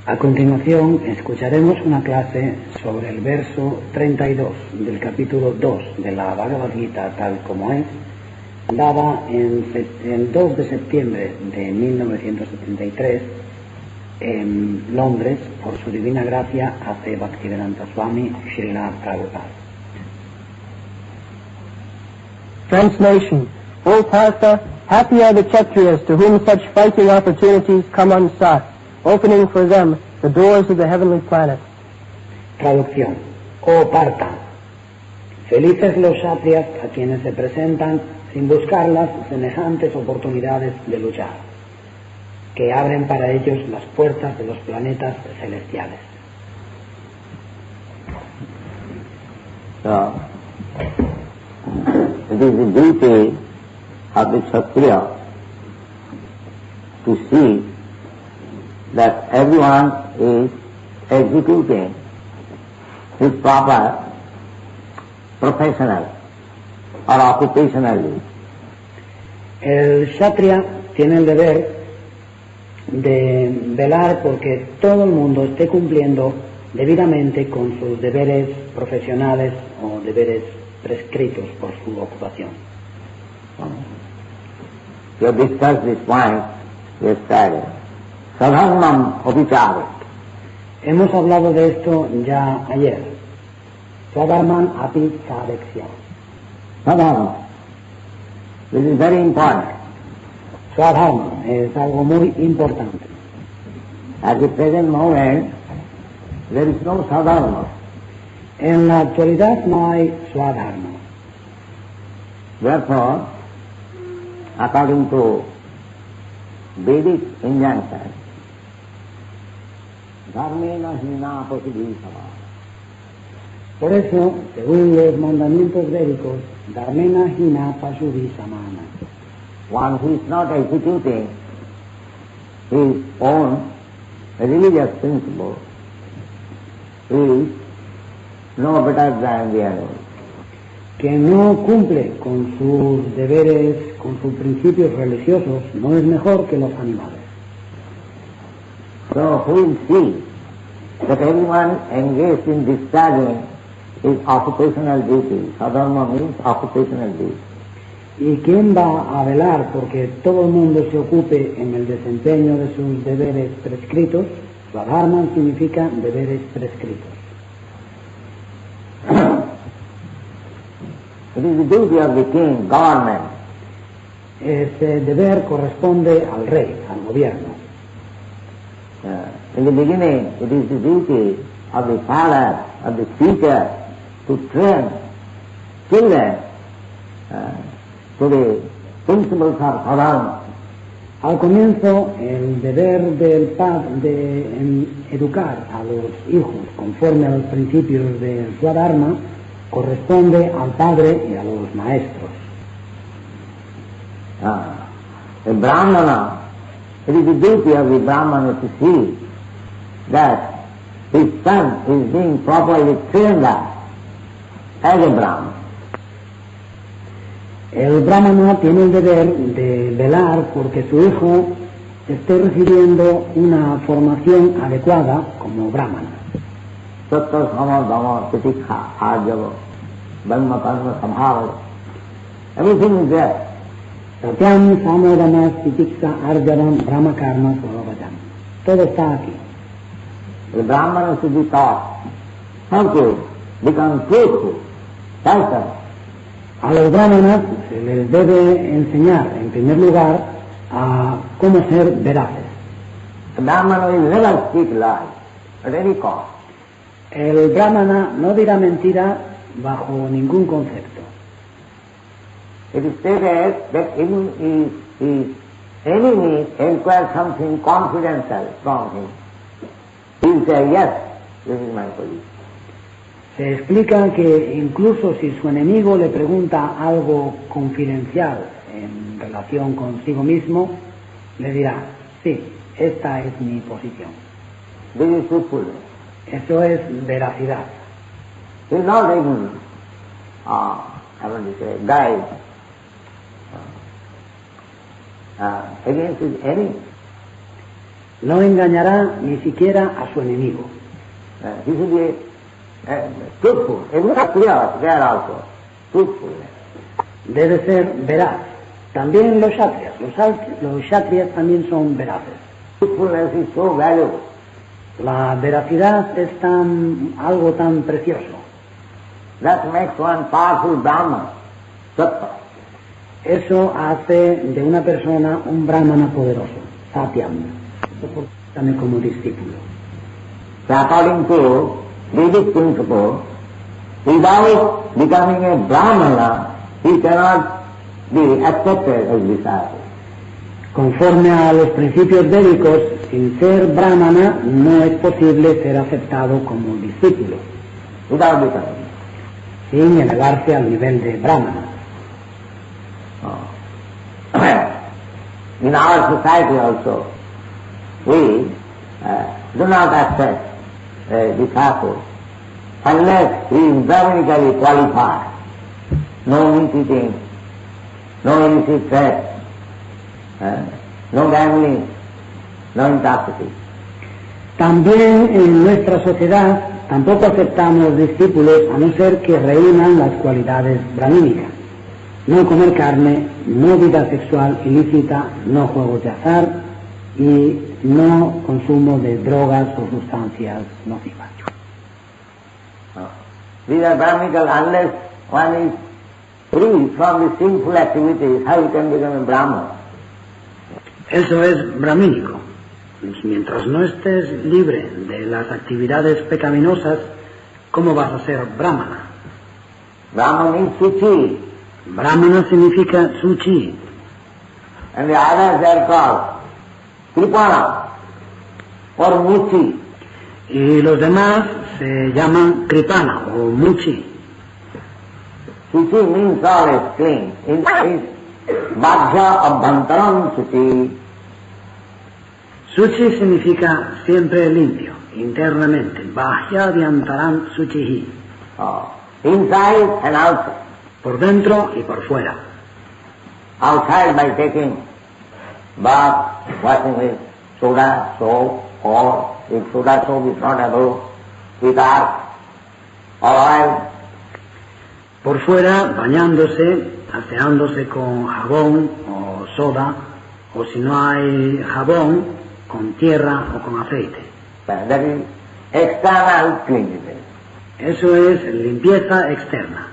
A continuación, escucharemos una clase sobre el verso 32 del capítulo 2 de la Bhagavad Gita tal como es, dada el 2 de septiembre de 1973 en Londres por su divina gracia A.C. Bhaktivedanta Swami Srila Prabhupada. Translation. O Partha, happy are the Kshatriyas to whom such fighting opportunities come unsought, opening for them the doors of the heavenly planet. Traducción. Oh Partha, felices los Kshatriyas a quienes se presentan sin buscarlas semejantes oportunidades de luchar, que abren para ellos las puertas de los planetas celestiales. So, it is the duty of the Kshatriya to see that everyone is executing his proper professional or occupational duty. El Kshatriya tiene el deber de velar porque todo el mundo esté cumpliendo debidamente con sus deberes profesionales o deberes prescritos por su ocupación. We have discussed this point yesterday. Sadharmam apicharet. Hemos hablado de esto ya ayer. Swadharman api chareksya. Sadharma. This is very important. Swadharma es algo muy importante. At the present moment, there is no sadharma. En la actualidad no hay swadharma. Therefore, according to Vedic injunction, dharmena hina pasudhi samana. Por eso, según los mandamientos védicos, dharmena hina pasudhi samana. One who is not executing his own religious principle is no better than the animal. Que no cumple con sus deberes, con sus principios religiosos, no es mejor que los animales. So who will see that everyone engaged in discharging his occupational duty? Sadharma means occupational duty. ¿Y quién va a velar porque todo el mundo se ocupe en el desempeño de sus deberes prescritos? Swadharma significa deberes prescritos. It is the duty of the king, government. Ese deber corresponde al rey, al gobierno. In the beginning, it is the duty of the father, of the teacher, to train children to the principles of sadharma. Al comienzo, el deber del padre de educar a los hijos conforme a los principios del Swadharma corresponde al padre y a los maestros. The Brahmana, it is the duty of the Brahmana to see that his son is being properly trained up as a Brahman. El brahmana tiene el deber de velar porque su hijo esté recibiendo una formación adecuada como brahmana. Sattva sama dhamma titikha arjava brahma karma samhara. Everything is there. Satyam samodama titiksa arjavam brahma karma svabhajam. Todo está aquí. The Brahmana should be taught how to become truthful, person. A los brahmanas se les debe enseñar, en primer lugar, a cómo ser veraces. The Brahmana will never speak lies at any cost. El brahmana no dirá mentira bajo ningún concepto. It is stated that even if his enemy inquires something confidential from him, he will say, yes, this is my position. Se explica que incluso si su enemigo le pregunta algo confidencial en relación consigo mismo, le dirá, sí, esta es mi posición. This is truthfulness. Eso es veracidad. He is not even, guide against his enemy. No engañará ni siquiera a su enemigo. He should be truthful. Even Kshatriyas, they are also truthfulness. Debe ser veraz. También los kshatriyas. Los kshatriyas también son veraces. Truthfulness is so valuable. La veracidad es algo tan precioso. That makes one powerful Brahman, Sattva. Eso hace de una persona un brahmana poderoso, satyam, también como discípulo. So according to Vedic principle, without becoming a Brahmana, he cannot be accepted as disciple. Conforme a los principios védicos, sin ser brahmana no es posible ser aceptado como discípulo, Without becoming. sin elevarse al nivel de brahmana. In our society also, we do not accept a disciple unless he is Brahmanically qualified. No meat eating, no illicit sex, no gambling, no intoxication. También en nuestra sociedad tampoco aceptamos discípulos a no ser que reúnan las cualidades brahmínicas. No comer carne, no vida sexual ilícita, no juegos de azar y no consumo de drogas o sustancias nocivas. These are Brahminical. Unless one is free from the sinful activities, how he can become a Brahman? Eso es brahmínico. Mientras no estés libre de las actividades pecaminosas, ¿cómo vas a ser brahmana? Brahman is Suchi, Brahmana significa suchi, and the others are called Kripana or Muchi. y los demás se llaman kripana o muchi. Suchi means always clean. It is Bhajya Abhantaram Suchi. Suchi significa siempre limpio, internamente. Bahya Vyantaram Suchihi. Inside and outside. Por dentro y por fuera. Outside by taking bath, washing with soda soap, or if soda soap is not able, with earth or oil. Por fuera, bañándose, aseándose con jabón o soda, o si no hay jabón, con tierra o con aceite. That is external cleanliness. Eso es limpieza externa.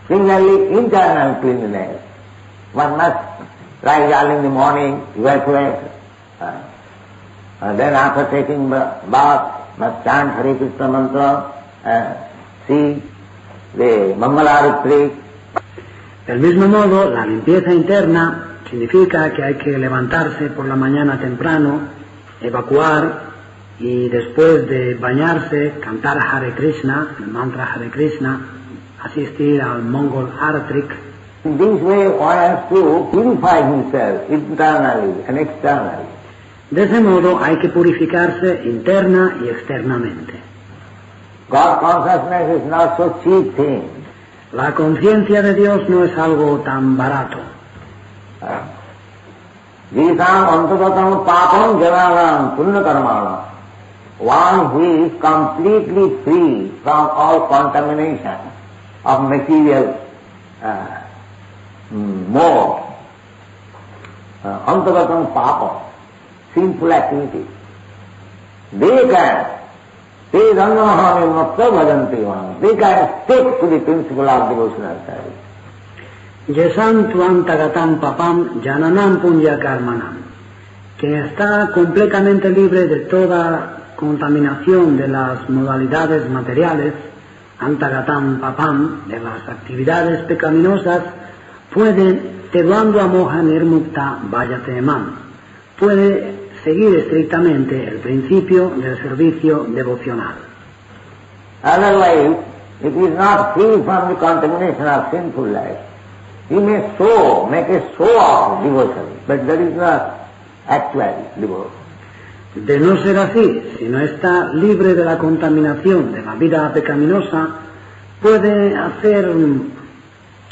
Similarly, internal cleanliness. One must rise early in the morning, evacuate, then after taking bath, must chant Hare Krishna mantra, see the Mangalarithri. Del mismo modo, la limpieza interna significa que hay que levantarse por la mañana temprano, evacuar y después de bañarse cantar Hare Krishna, el mantra Hare Krishna, asistir al Mongol Artrik. In this way one has to purify himself internally and externally. De ese modo hay que purificarse interna y externamente. God consciousness is not so cheap thing. La conciencia de Dios no es algo tan barato. Jisam antagatam papam jananam punya karmana. One who is completely free from all contamination of material mode. Antagatam papam, sinful activities. They can stick to the principle of devotional service. Yesam tuantagatam papam jananam punya karmanam. Quien está completamente libre de toda contaminación de las modalidades materiales, antagatam papam, de las actividades pecaminosas, puede, teduando amoha nirmukta vayate emam, puede seguir estrictamente el principio del servicio devocional. Otherwise, if he is not free from the contamination of sinful life, he may make a show of devotion, but that is not actual devotion. De no ser así, si no está libre de la contaminación de la vida pecaminosa, puede hacer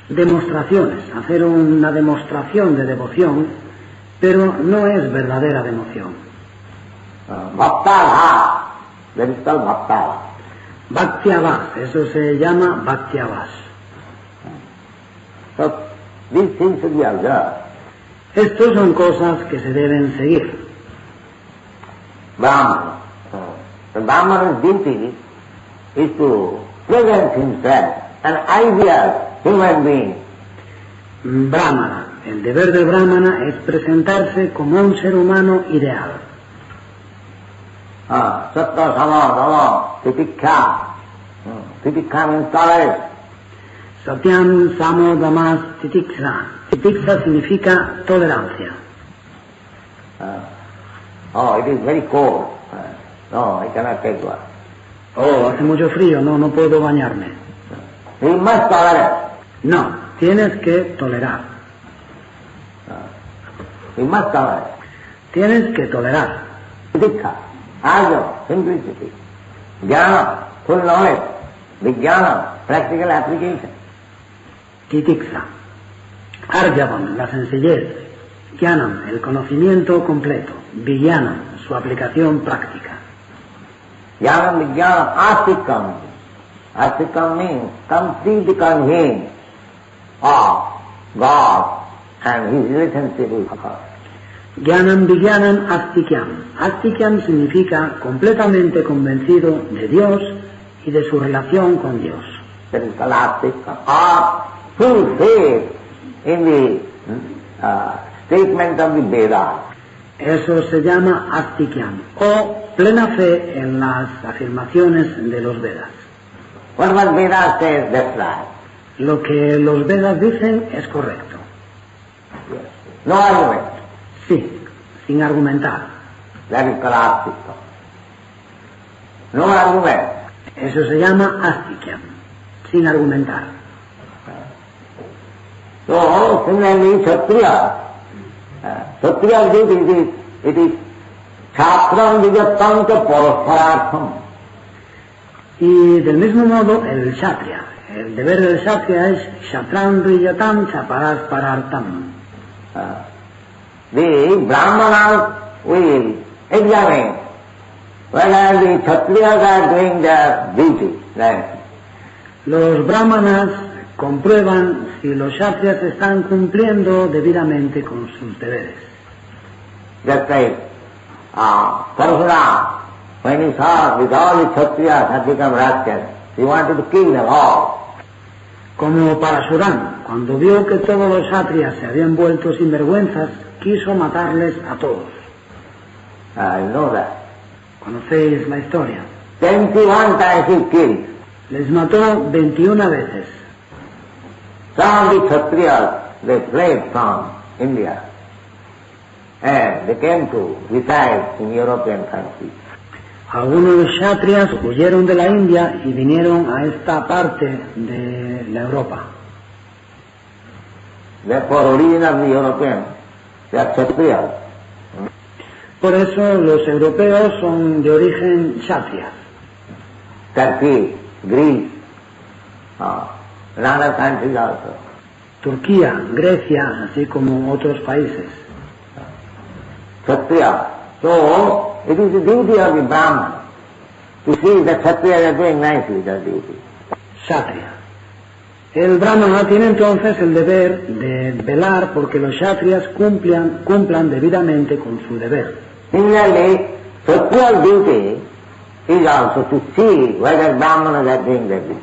demostraciones, hacer una demostración de devoción, pero no es verdadera devoción. Bhaktavas, that is called Bhaktavas. Bhaktyavas, eso se llama Bhaktyavas. So these things should be observed. Estos son cosas que se deben seguir. Brahmana. The Brahmana's duty is to present himself an ideal human being. Brahmana. El deber del Brahmana es presentarse como un ser humano ideal. Sattva, sama, dhamma, titikha. Titikha means tolerance. Satyam, samo, damas, titiksa. Titiksa significa tolerancia. It is very cold. No, I cannot take one. Oh, hace mucho frío, no puedo bañarme. You must tolerate. No, tienes que tolerar. You must tolerate. Tienes que tolerar. Titikha, arjava, simplicity. Jnana, full knowledge. Vijnana, practical application. Titiksa. Arjavam, la sencillez. Jnanam, el conocimiento completo. Vijnanam, su aplicación práctica. Jnana vijnana astikam. Astikam means complete conveyance of God and his relationship with God. Jnanam vijnanam astikyam. Astikyam significa completamente convencido de Dios y de su relación con Dios. That is called astikam. Or full faith in the statement of the Vedas. Eso se llama astikyam, o plena fe en las afirmaciones de los Vedas. What Vedas says, that's right. Lo que los Vedas dicen es correcto. Yes. No argument. Sí, sin argumentar. That is called astikam. No argument. Eso se llama astikyam, sin argumentar. So, similarly, Kshatriya. Kshatriya's duty it is Shastram Vijattam cha Parasparartham. Y del mismo modo, el Kshatriya. El deber del Kshatriya es Kshatram Vriyatam Chaparasparartam. The Brahmanas will examine whether the Kshatriyas are doing their duty. Right? Los brahmanas comprueban si los Kshatriyas están cumpliendo debidamente con sus deberes. Just like Parashurama, when he saw that all the Kshatriyas had become rascals, he wanted to kill them all. Como Parashurama, cuando vio que todos los Kshatriyas se habían vuelto sinvergüenzas, quiso matarles a todos. You know that. ¿Conocéis la historia? 21 times he killed. Les mató 21 veces. Some of the Kshatriyas, they fled from India and they came to reside in European countries. Algunos Kshatriyas huyeron de la India y vinieron a esta parte de la Europa. Therefore, origin of the Europeans, they are Kshatriyas. Por eso los europeos son de origen Kshatriya. Turkey, Greece, and other countries also. Turquía, Grecia, así como otros países. Kshatriya. So, it is the duty of the Brahman to see that Kshatriyas are doing nicely their duty. Kshatriya. El Brahmana tiene entonces el deber de velar porque los Kshatriyas cumplan debidamente con su deber. Similarly, Kshatriya's duty is also to see whether Brahmanas are doing their duty.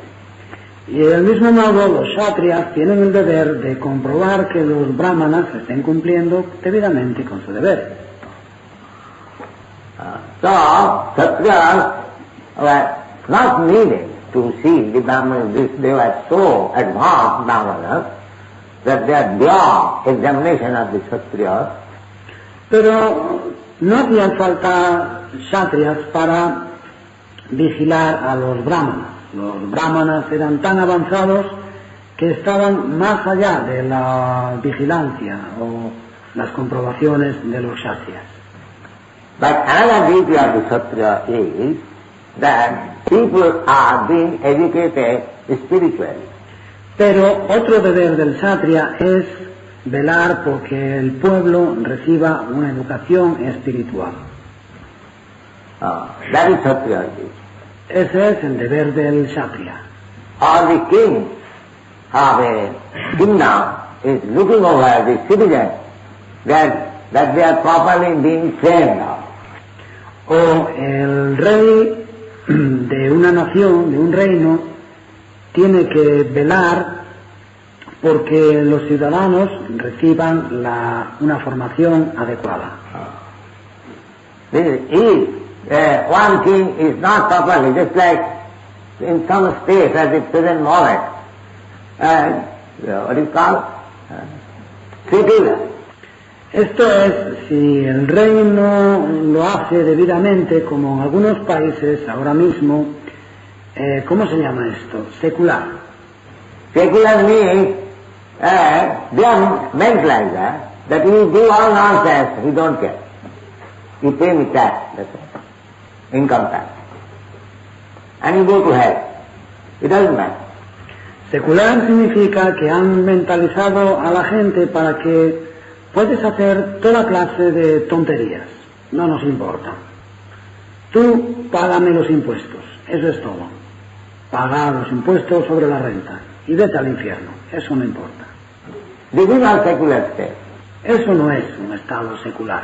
Y del mismo modo, los Kshatriyas tienen el deber de comprobar que los Brahmanas estén cumpliendo debidamente con su deber. So, Kshatriyas were not needed to see the Brahmanas. They were so advanced Brahmanas that they are beyond examination of the Kshatriyas. Pero no hacían falta Kshatriyas para vigilar a los Brahmanas. Los Brahmanas eran tan avanzados que estaban más allá de la vigilancia o las comprobaciones de los Kshatriyas. But another duty of the Kshatriya is that people are being educated spiritually. Pero otro deber del Kshatriya es velar porque el pueblo reciba una educación espiritual. That is Kshatriya's duty. Ese es el deber del Kshatriya. All the king of a kingdom is looking over the citizens that they are properly being trained up. O el rey de una nación, de un reino, tiene que velar porque los ciudadanos reciban una formación adecuada. If one king is not properly, just like in some states at the present moment, what is called secular. Esto es, si el rey no lo hace debidamente, como en algunos países ahora mismo, ¿cómo se llama esto? Secular. Secular means they are meant like that you do all nonsense, you don't care. You pay me tax, that's all. Income tax. And you go to hell. It doesn't matter. Secular significa que han mentalizado a la gente para que puedes hacer toda clase de tonterías, no nos importa. Tú págame los impuestos, eso es todo. Paga los impuestos sobre la renta y vete al infierno, eso no importa. This is not secular state. Eso no es un estado secular.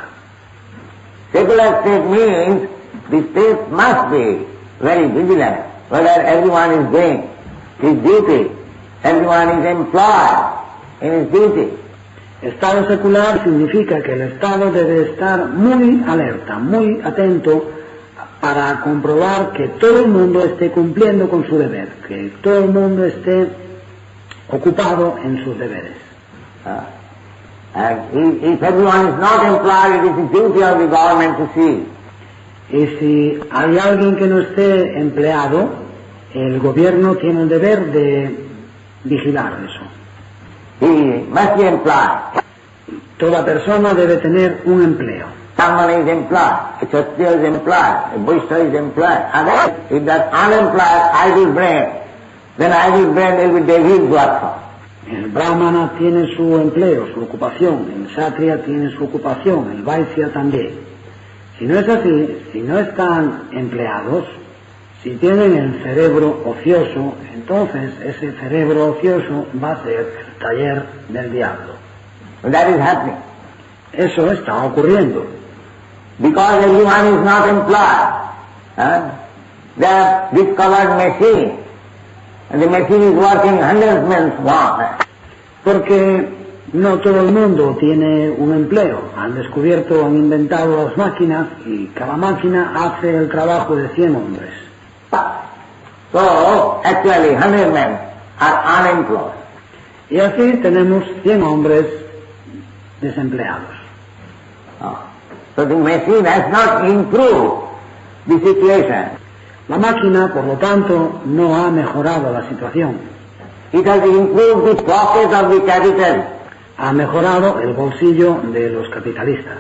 Secular state means the state must be very vigilant whether everyone is doing his duty, everyone is employed in his duty. Estado secular significa que el Estado debe estar muy alerta, muy atento para comprobar que todo el mundo esté cumpliendo con su deber, que todo el mundo esté ocupado en sus deberes. And if everyone is not employed, it is the duty of the government to see. Y si hay alguien que no esté empleado, el gobierno tiene el deber de vigilar eso. He must be employed. Toda persona debe tener un empleo. Someone is employed, a Kshatriya is employed, a Vaishya is employed. And if that unemployed idle brain, then idle brain will be Devi's workshop. El brahmana tiene su empleo, su ocupación, el kshatriya tiene su ocupación, el vaishya también. Si no es así, si no están empleados, si tienen el cerebro ocioso, entonces ese cerebro ocioso va a ser el taller del diablo. That is happening. Eso está ocurriendo. Because everyone is not employed. They have discovered machine. And the machine is working 100 men's work. Porque no todo el mundo tiene un empleo. Han descubierto, han inventado las máquinas y cada máquina hace el trabajo de 100 hombres. So, actually 100 men are unemployed. Y así tenemos 100 hombres desempleados. So the machine has not improved the situation. La máquina, por lo tanto, no ha mejorado la situación. It has improved the pocket of the capital. Ha mejorado el bolsillo de los capitalistas.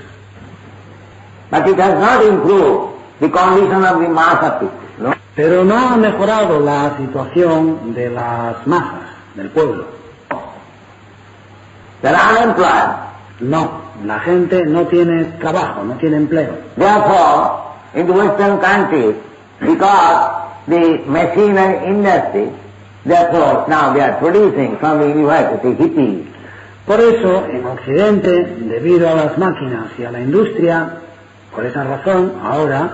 But it has not improved the condition of the mass of people. No? Pero no ha mejorado la situación de las masas, del pueblo. They are unemployed. No, la gente no tiene trabajo, no tiene empleo. Therefore, in the Western countries, because the machinery industry, therefore now they are producing from the university hippies. Por eso, en Occidente, debido a las máquinas y a la industria, por esa razón, ahora,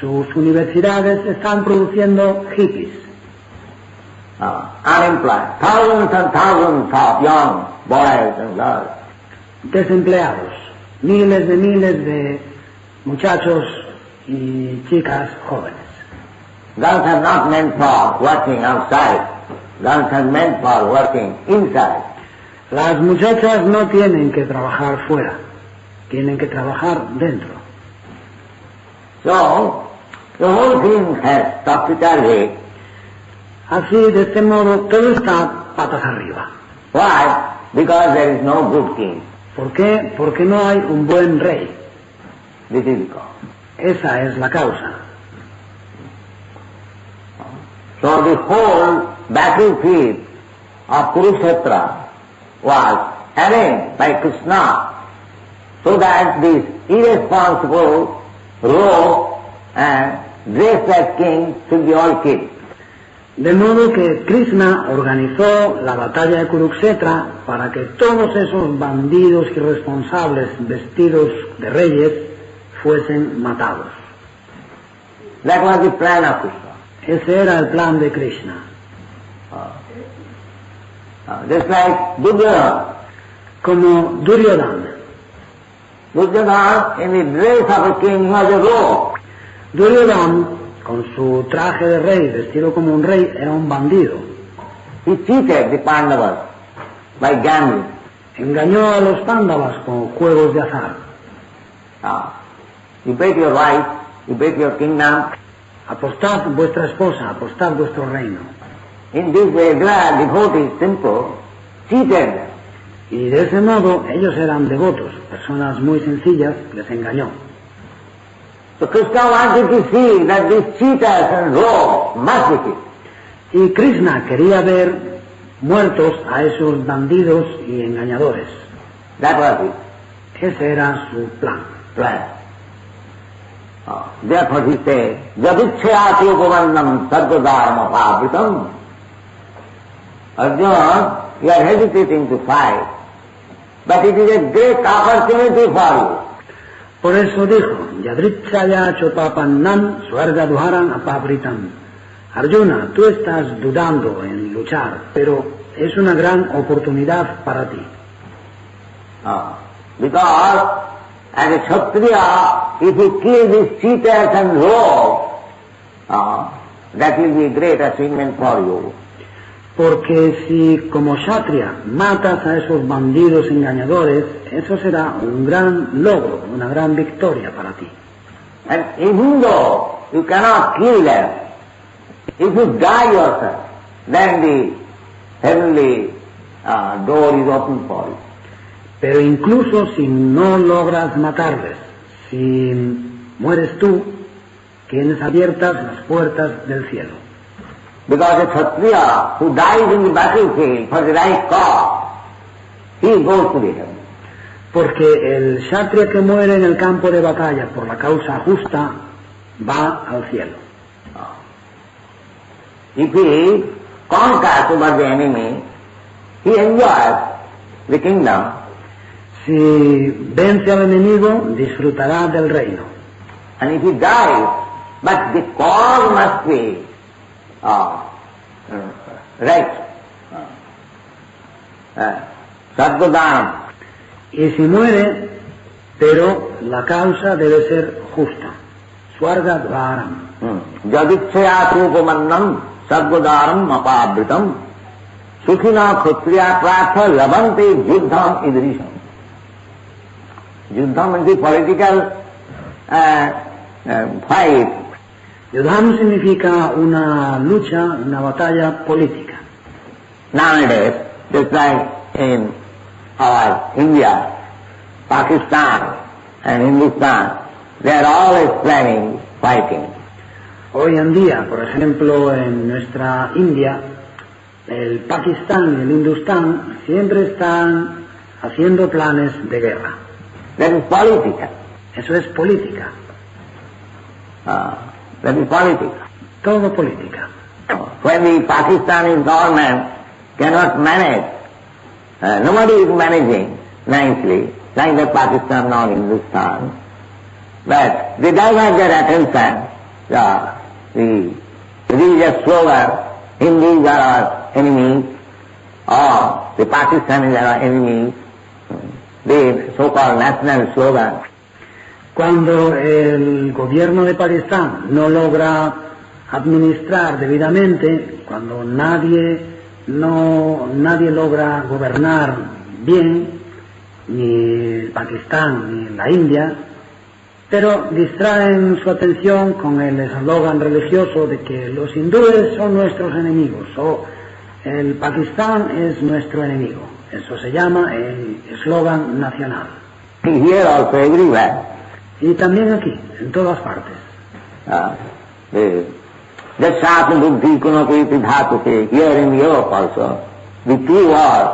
sus universidades están produciendo hippies. Unemployed. Thousands and thousands of young boys and girls. Desempleados. Miles de muchachos y chicas jóvenes. Girls are not meant for working outside. Girls are meant for working inside. Las muchachas no tienen que trabajar fuera, tienen que trabajar dentro. So, the whole thing has topsy-turvy. Así, de este modo, todo está patas arriba. Why? Because there is no good king. ¿Por qué? Porque no hay un buen rey. This is the cause. Esa es la causa. So the whole battlefield of Kurukshetra was arranged by Krishna so that this irresponsible rogue and dressed as king should be all killed. De modo que Krishna organizó la batalla de Kurukshetra para que todos esos bandidos irresponsables vestidos de reyes fuesen matados. That was the plan of Krishna. Ese era el plan de Krishna. Just like Duryodhana. Como Duryodhana. Duryodhana, in the dress of a king, was a rogue. Duryodhana, con su traje de rey, vestido como un rey, era un bandido. He cheated the Pandavas by gambling. Engañó a los Pándavas con juegos de azar. You bet your wife, you bet your kingdom. Apostad vuestra esposa, apostad vuestro reino. In this way, they are devotees, simple, cheated. Y de ese modo ellos eran devotos, personas muy sencillas, les engañó. So Krishna wanted to see that these cheaters and rogues must be killed. Y Krishna quería ver muertos a esos bandidos y engañadores. That was it. Ese era su plan. Therefore he said, Jadicchayati upavannam sarvadharma pavritam. Arjuna, you are hesitating to fight, but it is a great opportunity for you. Por eso dijo, Yadrichaya chopapannam swargadharam apavritam. Arjuna, tú estás dudando en luchar, pero es una gran oportunidad para ti. Because as a Kshatriya, if you kill these cheaters and rogues, that will be a great achievement for you. Porque si como Kshatriya matas a esos bandidos engañadores, eso será un gran logro, una gran victoria para ti. And even though you cannot kill them, if you die yourself, then the heavenly door is open for you. Pero incluso si no logras matarles, si mueres tú, tienes abiertas las puertas del cielo. Because a Kshatriya who dies in the battlefield for the right cause, he goes to the heaven. Porque el Kshatriya que muere en el campo de batalla por la causa justa va al cielo. If he conquers over the enemy, he enjoys the kingdom. Si vence al enemigo, disfrutará del reino. And if he dies, but the cause must be right. Sadgudhanam. Y si muere, pero la causa debe ser justa. Swargadharam. Jadicchayati upamannam sadgudhanam apavritam sukhina khutriya pratha labante yuddham idrisham. Yuddham is the political fight. Yuddham significa una lucha, una batalla política. Nowadays, just like in our India, Pakistan and Hindustan, they are always planning fighting. Hoy en día, por ejemplo, en nuestra India, el Pakistán y el Hindustán siempre están haciendo planes de guerra. That is political. Eso es política. That is political. Todo política. When the Pakistani government cannot manage, nobody is managing nicely, like the Pakistan or Hindustan, but they divert their attention, the religious slogan, Hindus are our enemies, or the Pakistanis are our enemies, the so-called national slogan. Cuando el gobierno de Pakistán no logra administrar debidamente, cuando nadie logra gobernar bien, ni el Pakistán ni la India, pero distraen su atención con el eslogan religioso de que los hindúes son nuestros enemigos o el Pakistán es nuestro enemigo. Eso se llama el eslogan nacional. Here also everywhere. Y también aquí, en todas partes. Jashat buddhi kunapiti dhatuke, here in Europe also, the two wars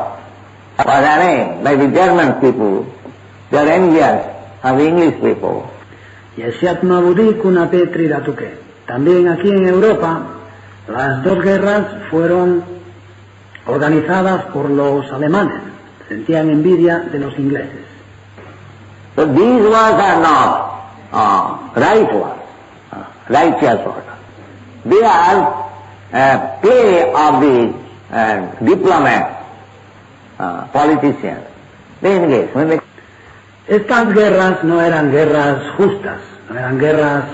were arranged by the German people, they are envious of the English people. Yeshatma Budi Kunape Tridatuke. También aquí en Europa, las dos guerras fueron organizadas por los alemanes. Sentían envidia de los ingleses. So these wars are not right wars, righteous wars. They are play of the diplomats, politicians. They engage. When they... Estas guerras no eran guerras justas, no eran guerras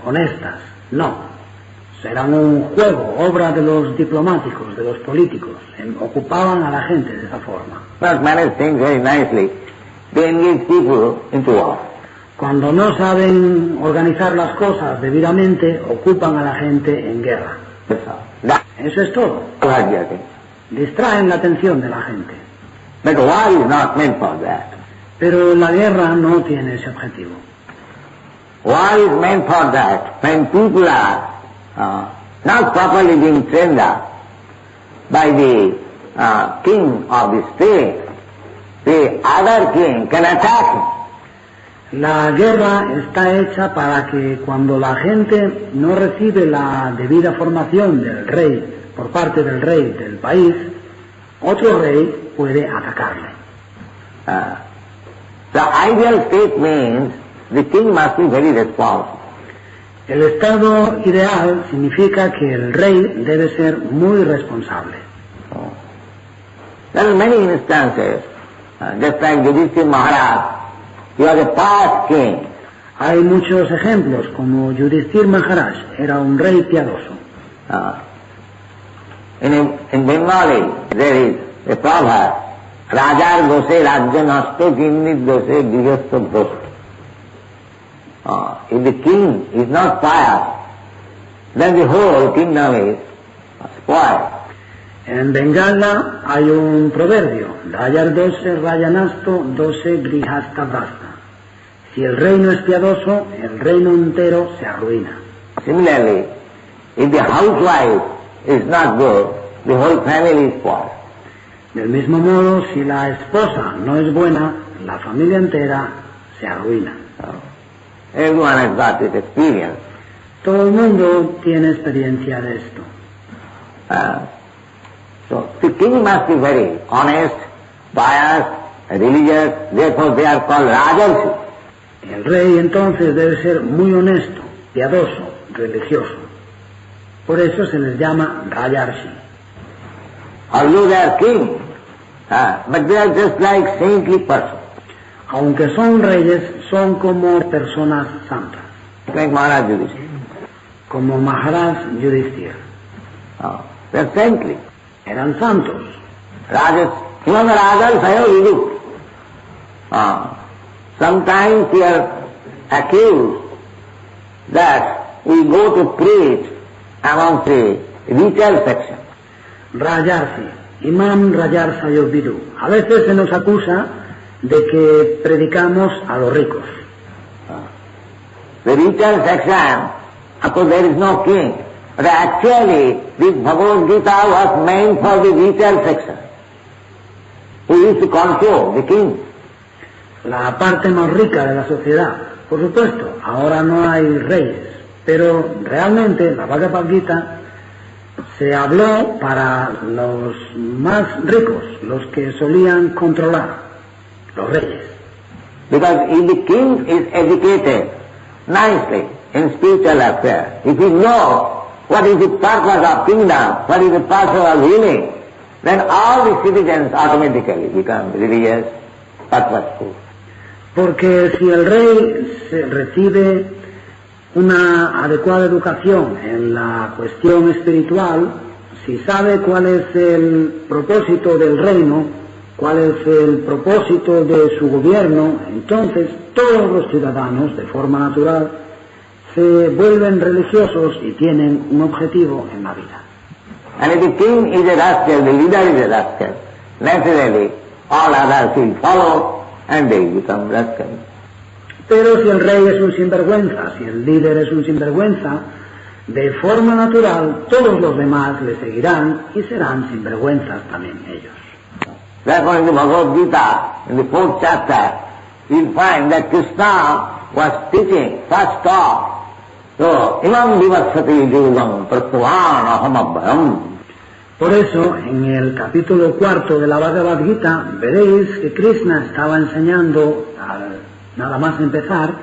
honestas, no. Eran un juego, obra de los diplomáticos, de los políticos. Ocupaban a la gente de esa forma. But manage things very nicely. They engage people into war. Cuando no saben organizar las cosas debidamente, ocupan a la gente en guerra. Eso es todo. Distraen la atención de la gente. But war is not meant for that. Pero la guerra no tiene ese objetivo. War is meant for that. When people are not properly being trained up by the king of the state, the other king can attack him. La guerra está hecha para que cuando la gente no recibe la debida formación del rey, por parte del rey del país, otro rey puede atacarle. The ideal state means the king must be very responsible. El estado ideal significa que el rey debe ser muy responsable. There are many instances, just like Yudhishthira Maharaj, he was a past king. Hay muchos ejemplos, como Yudhishthira Maharaj era un rey piadoso. In Bengali there is a proverb, Rajar doshe rajya nasto kinnit doshe grihastha dosa. If the king is not pious, then the whole kingdom is spoiled. En Bengala hay un proverbio, Rayar dose rayanasto dose grihasta basta. Si el reino es piadoso, el reino entero se arruina. Similarly, if the housewife is not good, the whole family is spoiled. Del mismo modo, si la esposa no es buena, la familia entera se arruina. Everyone has got this experience. Todo el mundo tiene experiencia de esto. So the king must be very honest, pious, religious, therefore they are called Rajarshi. El rey entonces debe ser muy honesto, piadoso, religioso. Por eso se les llama Rajarshi. Although they are king, but they are just like saintly persons. Aunque son reyes, son como personas santas. Like Maharaj Yudhishthira. Como Maharaj Yudhishthira. They are saintly. Eran santos. Rajas, even the Rajas have vidu. Sometimes we are accused that we go to preach among the retail section. Rajarsi, Imam Rajar Sayovidu. A veces se nos acusa de que predicamos a los ricos. The retail section, of course there is no king, but actually this Bhagavad Gita was meant for the retail section, who used to control the king. La parte más rica de la sociedad. Por supuesto, ahora no hay reyes, pero realmente la Bhagavad Gita se habló para los más ricos, los que solían controlar, los reyes. Because if the king is educated nicely in spiritual affairs, if he knows what is the purpose of kingdom, what is the purpose of ruling, then all the citizens automatically become religious, purposeful. Porque si el rey recibe una adecuada educación en la cuestión espiritual, si sabe cuál es el propósito del reino, cuál es el propósito de su gobierno, entonces todos los ciudadanos, de forma natural, se vuelven religiosos y tienen un objetivo en la vida. And if the king is a rascal, the leader is a rascal, naturally all others will follow and they become rascals. Pero si el rey es un sinvergüenza, si el líder es un sinvergüenza, de forma natural todos los demás le seguirán y serán sinvergüenzas también ellos. Therefore in the Bhagavad Gita, in the 4th chapter, you'll find that Krishna was teaching first off, so imam vivassati yogam prastavan ahamabhayam. Por eso, en el capítulo 4 de la Bhagavad Gita, veréis que Krishna estaba enseñando, nada más empezar,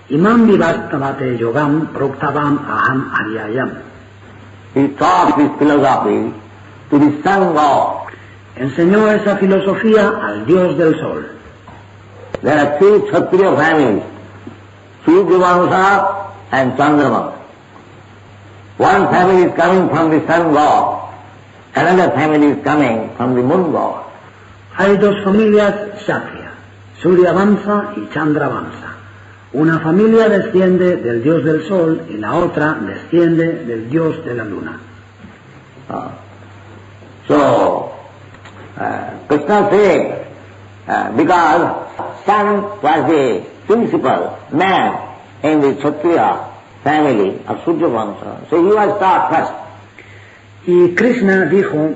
Imam Vivastavate Yogam Proktavam Aham Aryayam. He taught this philosophy to the sun god. Enseñó esa filosofía al dios del sol. There are three Kshatriya families, Suryavansa and Chandravansa. One family is coming from the sun god, another family is coming from the moon god. Hay dos familias Kshatriya, Suryavansa y Chandravansa. Una familia desciende del dios del sol y la otra desciende del dios de la luna. Krishna said, because sun was the principal man in the Kshatriya family of Suryavansa, so he was taught first. Y Krishna dijo,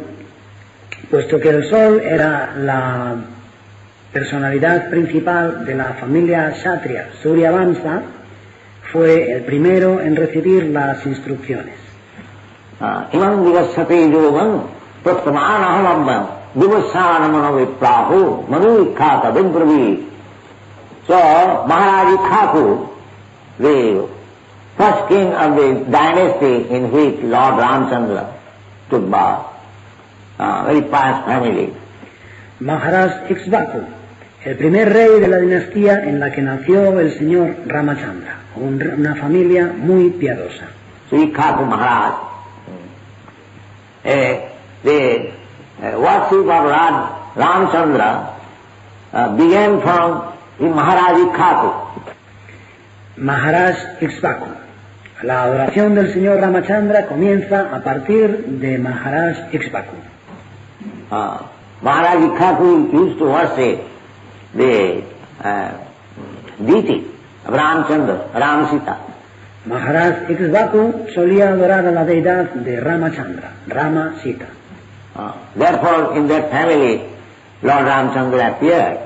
puesto que el sol era la personalidad principal de la familia Kshatriya, Suryavansa, fue el primero en recibir las instrucciones. Imam vivassati yogam prastamanaham vivassanamano viprahu manuikhata vimpravi. So Maharaj Ikhaku, the first king of the dynasty in which Lord Ramchandra took birth, very pious family. Maharaj Ikshvaku, el primer rey de la dinastía en la que nació el señor Ramachandra, una familia muy piadosa. So Ikhaku Maharaj, the worship of Lord Ramchandra began from the Maharaj Ikhaku. Maharaj Ikshvaku. La adoración del señor Ramachandra comienza a partir de Maharaj Ikshvaku. Maharaj Ikhaku used to worship the deity of Ramchandra, Ramasita. Maharaj Ikshvaku solía adorar a la deidad de Ramachandra, Rama Sita. Therefore, in that family, Lord Ramchandra appeared.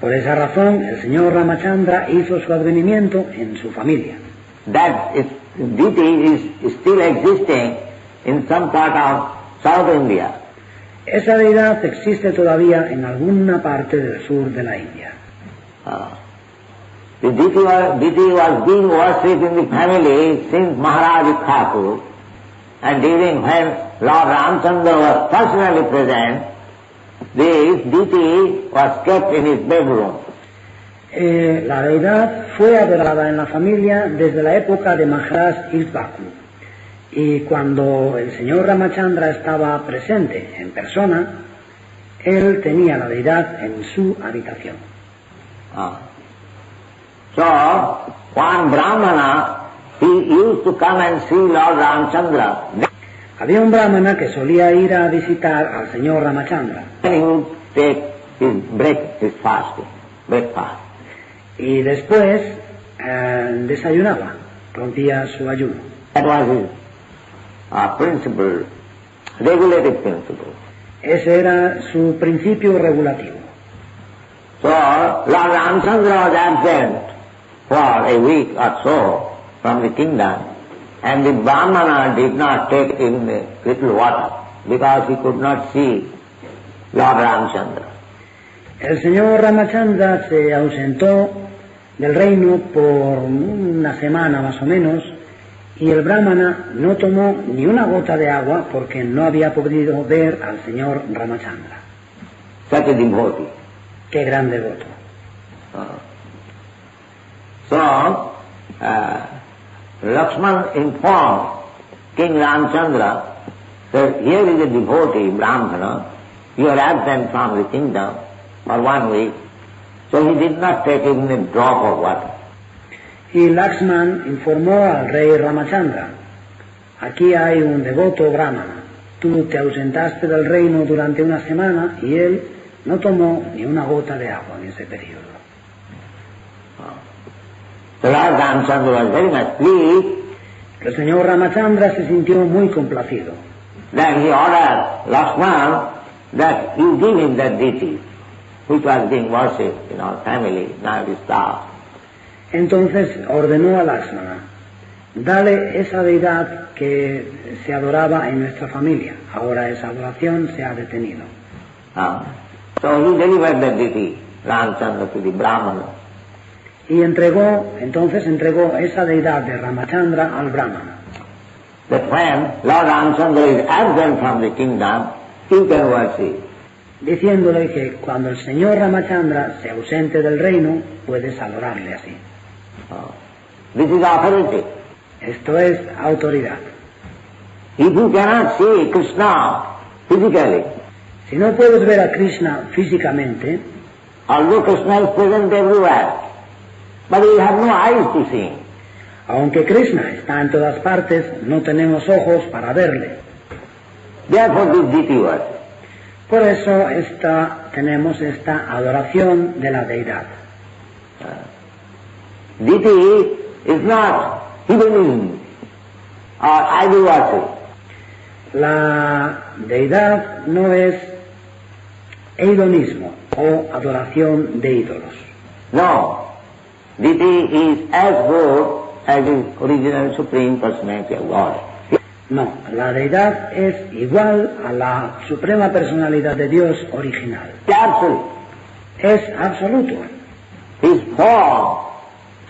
Por esa razón, el señor Ramachandra hizo su advenimiento en su familia. That deity is still existing in some part of South India. Esa deidad existe todavía en alguna parte del sur de la India. The deity was being worshipped in the family since Maharaj Ikhaku, and during when Lord Ramchandra was personally present, this deity was kept in his bedroom. La deidad fue adorada en la familia desde la época de Maharaj Ikshvaku. Y cuando el señor Ramachandra estaba presente en persona, él tenía la deidad en su habitación. So, one Brahmana, he used to come and see Lord Ramchandra. Había un brahmana que solía ir a visitar al señor Ramachandra. And he would take his fasting, breakfast. Y después desayunaba, rompía su ayuno. That was his principle, regulative principle. Ese era su principio regulativo. So, Lord Ramchandra was absent for a week or so from the kingdom, and the Brahmana did not take even a little water because he could not see Lord Ramchandra. El señor Ramachandra se ausentó del reino por una semana más o menos, y el brahmana no tomó ni una gota de agua porque no había podido ver al señor Ramachandra. Such a devotee. Qué gran devoto. So, Lakshman informed King Ramchandra that here is a devotee, Brahmana, you are absent from the kingdom for 1 week, so he did not take even a drop of water. Y Lakshman informó al rey Ramachandra, aquí hay un devoto brahmana, tú te ausentaste del reino durante una semana y él no tomó ni una gota de agua en ese periodo. So Lord Ramchandra was very much pleased. El señor Ramachandra se sintió muy complacido. Then he ordered Lakshman that you give him that deity which was being worshipped in our family, now it is lost. Entonces ordenó a Lakshmana: dale esa deidad que se adoraba en nuestra familia. Ahora esa adoración se ha detenido. So he delivered the deity, Ramchandra, to the Brahmana. Y entonces entregó esa deidad de Ramachandra al Brahmana. That when Lord Ramchandra is absent from the kingdom, you can worship. Diciéndole que cuando el señor Ramachandra se ausente del reino, puedes adorarle así. This is authority. Esto es autoridad. If you cannot see Krishna physically, Si no puedes ver a Krishna físicamente, although Krishna is present everywhere, but we have no eyes to see him. aunque Krishna está en todas partes, no tenemos ojos para verle. Therefore this deity worship. Por eso tenemos esta adoración de la deidad. Deity is not hedonism or idol worship. La deidad no es hedonismo o adoración de ídolos. No. Deity is as good as the original Supreme Personality of God. No, la deidad es igual a la Suprema Personalidad de Dios original. Absolute. Es absoluto. His form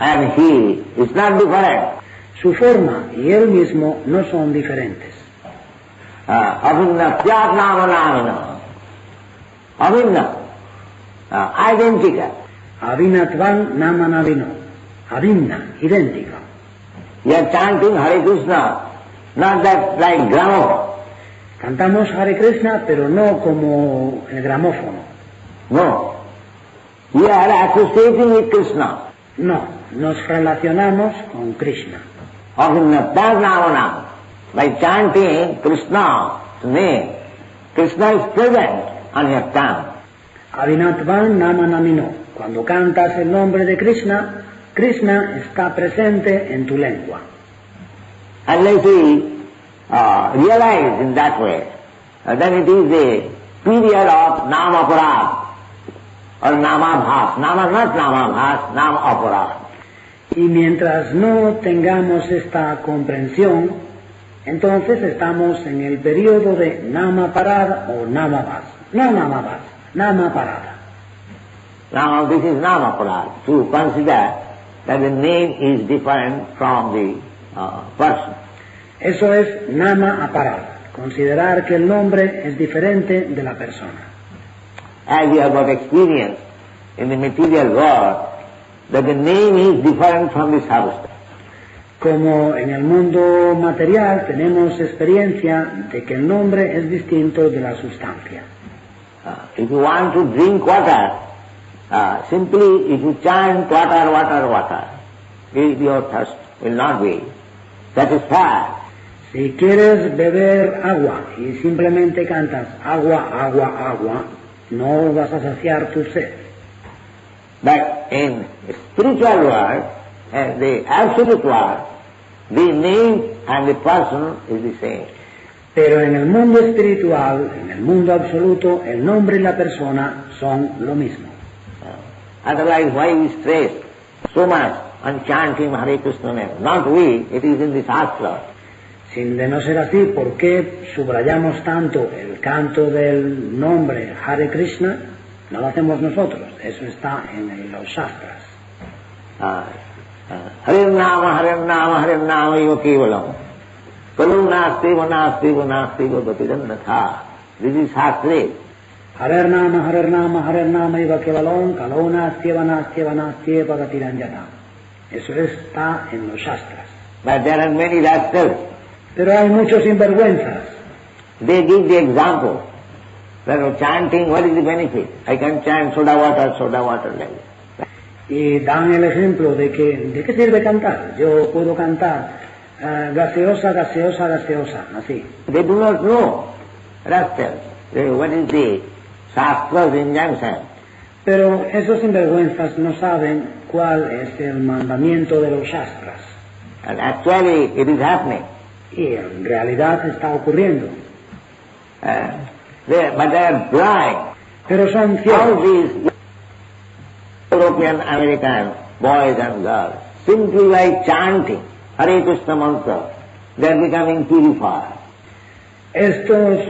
and he is not different. Su forma y él mismo no son diferentes. Avinna Pyat Nama Namina. Avinna. Identical. Avinatvan Namanavino. Avinna, idéntica. You are chanting Hare Krishna, not that like gramophone. Cantamos Hare Krishna, pero no como el gramófono. No. We are associating with Krishna. No, nos relacionamos con Krishna. Avinna Pyat Nama Namina. By chanting Krishna's name, Krishna is present on your tongue. Avinatvan Namanamino. Cuando cantas el nombre de Krishna, Krishna está presente en tu lengua. Unless we realize in that way, then it is a period of Nama Aparad or Nama Bhas. Nama, not Nama Bhas, Nama Aparad. Y mientras no tengamos esta comprensión, entonces estamos en el periodo de Nama Parada o Nama Vas. No Nama Vas, Nama Parada. Now this is Nama Aparad, to consider that the name is different from the person. Eso es Nama Aparada, considerar que el nombre es diferente de la persona. As we have got experience in the material world, that the name is different from the substance. Como en el mundo material tenemos experiencia de que el nombre es distinto de la sustancia. If you want to drink water, simply if you chant water, water, water, your thirst will not be satisfied. Si quieres beber agua y simplemente cantas agua, agua, agua, no vas a saciar tu sed. But in spiritual world, the absolute world, the name and the person is the same. Pero en el mundo espiritual, en el mundo absoluto, el nombre y la persona son lo mismo. Otherwise, why we stress so much on chanting Hare Krishna name? Not we, it is in the Shastra. Sin de no ser así, ¿por qué subrayamos tanto el canto del nombre Hare Krishna? No lo hacemos nosotros, eso está en los Shastras. Hare Nama, Hare Nama, Hare Nama, Iva Kevalam. Kalu Nasti, Vanasti, Vanasti, Vatidanatha. This is Shastri. Hare Nama, Hare Nama, Hare Nama, Iva Kevalam, Kalu Nasti, Vanasti, Vanasti, Vatidanatha. Eso está en los Shastras. But there are many rascals. Pero hay muchos sinvergüenzas. They give the example. That chanting, what is the benefit? I can chant soda water like this. Y dan el ejemplo de qué sirve cantar. Yo puedo cantar gaseosa, gaseosa, gaseosa, así. They do not know, rascals, what is the Shastra's injunction. Pero esos sinvergüenzas no saben cuál es el mandamiento de los Shastras. And actually it is happening. Y en realidad está ocurriendo. But they are blind. Pero son All ciegos. these European Americans, boys and girls, simply by chanting Hare Krishna mantra, they are becoming purified. Estos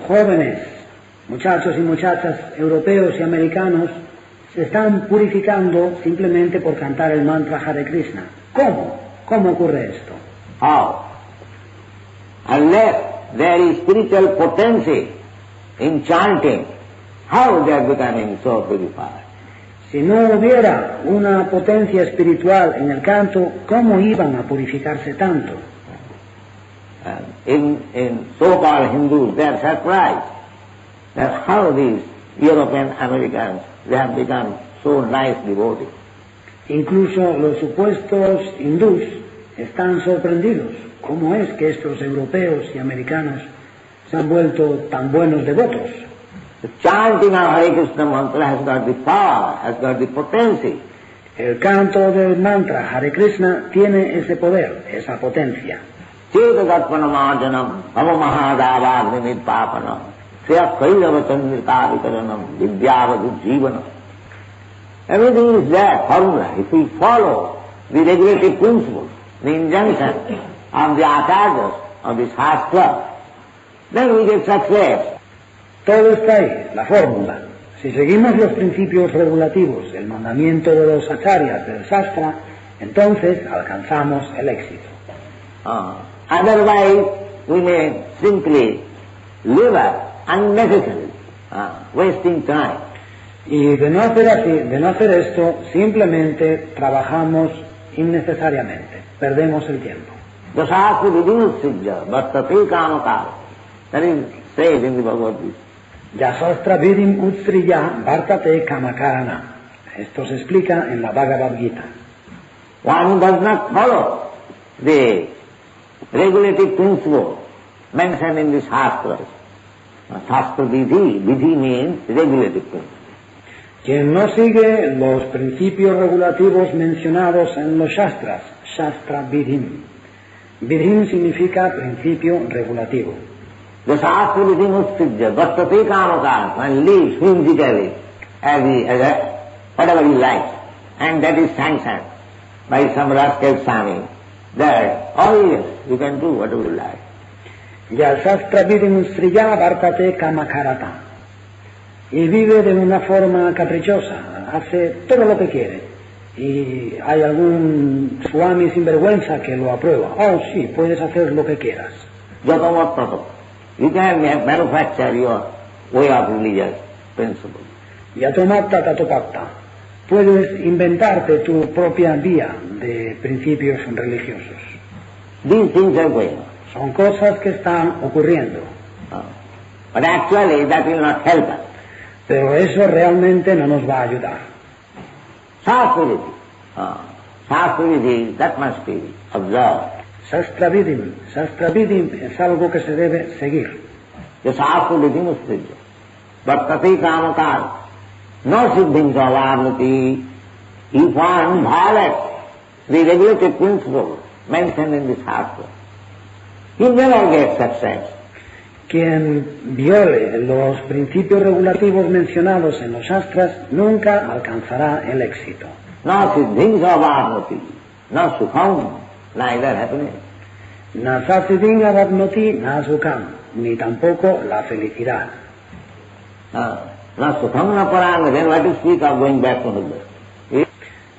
jóvenes, muchachos y muchachas europeos y americanos, se están purificando simplemente por cantar el mantra Hare Krishna. ¿Cómo? ¿Cómo ocurre esto? How? Unless there is spiritual potency in chanting, how they are becoming so purified? Si no hubiera una potencia espiritual en el canto, ¿cómo iban a purificarse tanto? In so-called Hindus, they are surprised that how these European Americans, they have become so nice devotees. Incluso los supuestos hindús están sorprendidos. ¿Cómo es que estos europeos y americanos se han vuelto tan buenos devotos? The chanting of Hare Krishna mantra has got the power, has got the potency. El canto del mantra Hare Krishna tiene ese poder, esa potencia. Cheta gatpanamarjanam, avamahadavagninit papanam, syakkailavachandrikavikaranam, vidyavadujjivanam. Everything is there, formula. If we follow the regulative principles, the injunction of the acharyas, of the shastra, then we get success. Todo está ahí, la fórmula. Si seguimos los principios regulativos, el mandamiento de los acharyas del Shastra, entonces alcanzamos el éxito. Otherwise, we may simply live unnecessarily, wasting time. Y de no hacer así, de no hacer esto, simplemente trabajamos innecesariamente, perdemos el tiempo. The Shastra vidinusijya vartate kamakara. That is said in the Bhagavad Gita. Yasastra vidim utstriya vartate kamakarana. Esto se explica en la Bhagavad Gita. One who does not follow the regulative principle mentioned in the Shastras. Shastra vidhi, vidhi means regulative principle. Quien no sigue los principios regulativos mencionados en los Shastras, Shastra vidhim. Vidhim significa principio regulativo. The Shastra vidhinustijya vartate kamakara, and lives whimsically whatever he likes, and that is sanctioned by some rascal Swami, that, oh yes, you can do whatever you like. Ya Shastra vidhinustrijya vartate kamakarata. Y vive de una forma caprichosa, hace todo lo que quiere. Y hay algún Swami sinvergüenza que lo aprueba. Oh, sí, puedes hacer lo que quieras. You can manufacture your way of religious principle. Yatomatta tatopatta. Puedes inventarte tu propia vía de principios religiosos. These things are going on. Son cosas que están ocurriendo. But actually that will not help us. Pero eso realmente no nos va a ayudar. Shastravidhi, that must be observed. Shastravidim es algo que se debe seguir. The Shastravidhi must be. But Tati Kamakar, no siddhim savarnati, if one violates the regulative principle mentioned in the Shastra, he never gets success. Quien viole los principios regulativos mencionados en los Shastras nunca alcanzará el éxito. No siddhim savarnati, no sukham, neither happiness. Na sasiddhim avarnoti na sukham, ni tampoco la felicidad. Na sukham na paranga, then what to speak of going back to the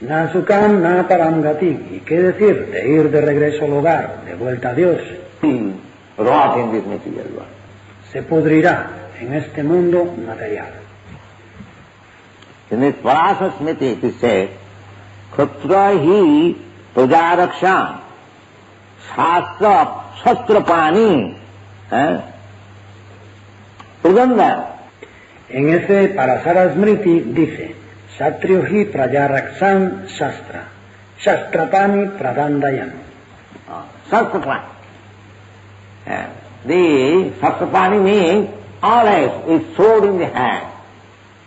Na sukham na parangati. ¿Y qué decir de ir de regreso al hogar, de vuelta a Dios? Rot in this material world. Se pudrirá en este mundo material. In this Parasa Smriti it is said, Khutra hi Prajarakshan Shastra Pani Praganda. En ese Parasara Smriti dice, Kshatriyo hi Prajaraksan Shastra Shastrapani Pradandayam. Shastrapani. The Shastrapani means always is sword in the hand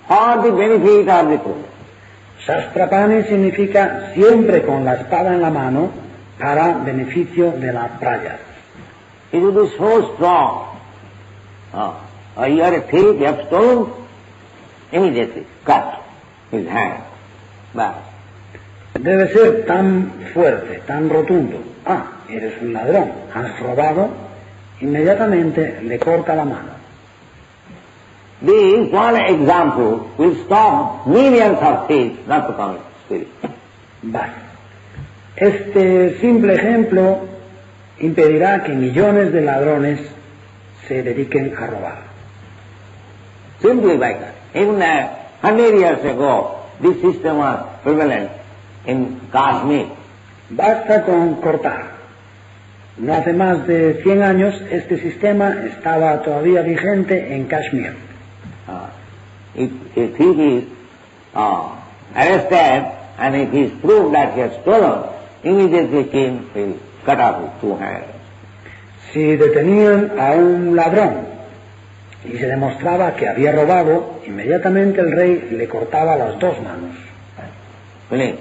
for the benefit of the poor. Shastrapani significa siempre con la espada en la mano para beneficio de las prayas. It will be so strong. You are a thief, you have stolen, immediately cut his hand. But debe ser tan fuerte, tan rotundo. Ah, eres un ladrón, has robado, inmediatamente le corta la mano. This one example will stop millions of thieves not to commit stealing. Vale. Este simple ejemplo impedirá que millones de ladrones se dediquen a robar. Simply like that. Even 100 years ago, this system was prevalent in Kashmir. Basta con cortar. No hace más de 100 años este sistema estaba todavía vigente en Kashmir. If he is arrested and if it is proved that he has stolen, immediately king will cut off his 2 hands. Si detenían a un ladrón y se demostraba que había robado, inmediatamente el rey le cortaba las 2 manos. Finish.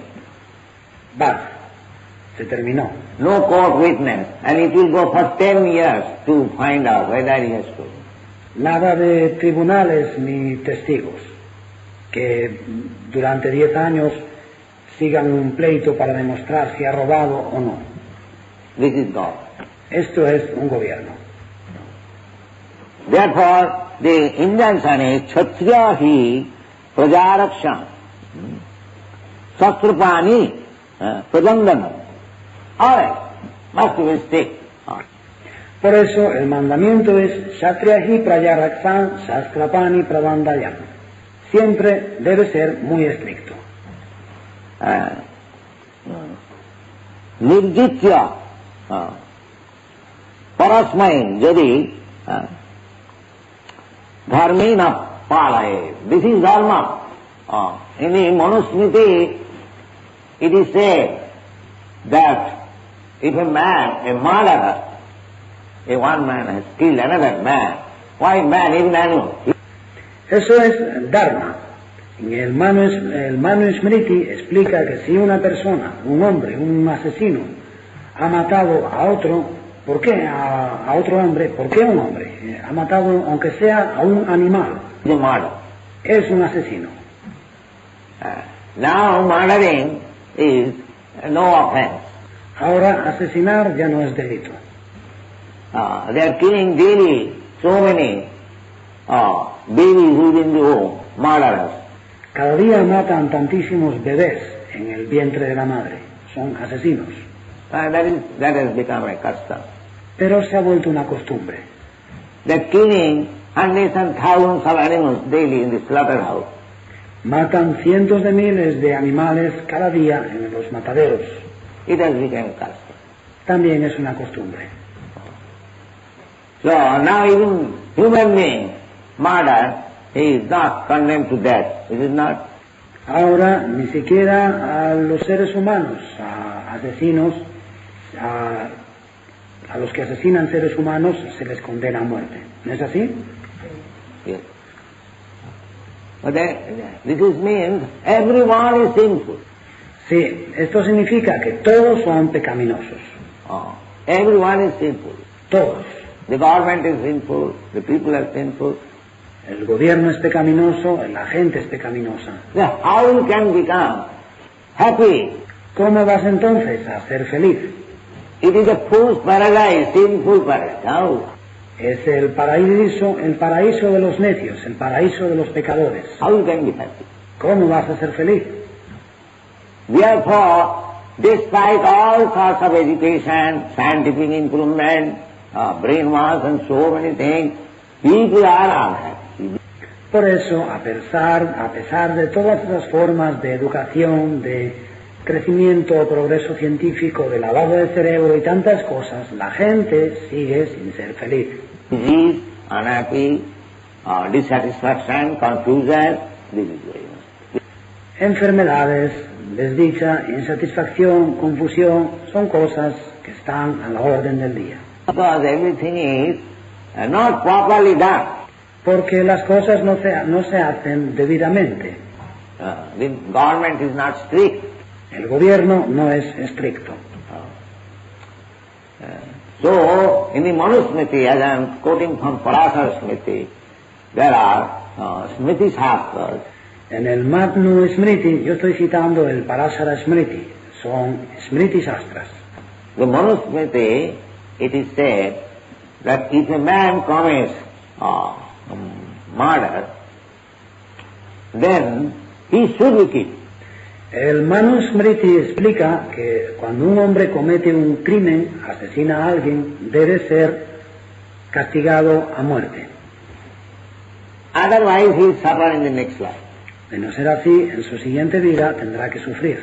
Vale, se terminó. No court witness, and it will go for 10 years to find out whether he has stolen. Nada de tribunales ni testigos, que durante 10 años sigan un pleito para demostrar si ha robado o no. This is God. Esto es un gobierno. Therefore, the injunction is Kshatriya hi prajarakshan sastrapani prajandanam. Alright, must be strict. Por eso el mandamiento es Kshatriyahi Prajaraksan Shastrapani Pravandayam. Siempre debe ser muy estricto. Nirjitya parasmai jadi dharmena palaye. This is dharma. In the Manusmriti it is said that if a man, a murderer, if one man has killed another man, why man, even animal? Eso es Dharma. En el Manusmriti explica que si una persona, un hombre, un asesino, ha matado a otro, ¿por qué a otro hombre? ¿Por qué un hombre? Ha matado, aunque sea a un animal. The murder. Es un asesino. Now murdering is no offense. Ahora asesinar ya no es delito. They are killing daily so many babies within the home, murderers. Cada día matan tantísimos bebés en el vientre de la madre. Son asesinos. That has become a custom. Pero se ha vuelto una costumbre. They're killing hundreds and thousands of animals daily in the slaughterhouse. Matan cientos de miles de animales cada día en los mataderos. It has become a custom. También es una costumbre. So now even human being murder, he is not condemned to death. Is it not? Ahora ni siquiera a los seres humanos, a asesinos, a los que asesinan seres humanos se les condena a muerte. ¿No es así? Yes. But this means everyone is sinful. Sí, esto significa que todos son pecaminosos. Everyone is sinful. Todos. The government is sinful, the people are sinful. El gobierno es pecaminoso, la gente es pecaminosa. Now, how you can become happy? ¿Cómo vas entonces a ser feliz? It is a fool's paradise, sinful paradise. How? Es el paraíso de los necios, el paraíso de los pecadores. How you can be happy? ¿Cómo vas a ser feliz? Therefore, despite all sorts of education, scientific improvement, brainwash and so many things, people are unhappy. Por eso, a pesar de todas esas formas de educación, de crecimiento, progreso científico, de lavado de cerebro y tantas cosas, la gente sigue sin ser feliz. Disease, unhappy, dissatisfaction, confusion, this is going on. Enfermedades, desdicha, insatisfacción, confusión, son cosas que están a la orden del día. Because everything is not properly done. Porque las cosas no se hacen debidamente. The government is not strict. El gobierno no es estricto. So, in the Manusmriti, as I am quoting from Parasar Smriti, there are Smriti Shastras. En el Manu Smriti, yo estoy citando el Parasara Smriti, son Smriti Shastras. The Manusmriti, it is said that if a man commits murder, then he should be killed. El Manu Smriti explica que cuando un hombre comete un crimen, asesina a alguien, debe ser castigado a muerte. Otherwise he will suffer in the next life. De no ser así, en su siguiente vida tendrá que sufrir.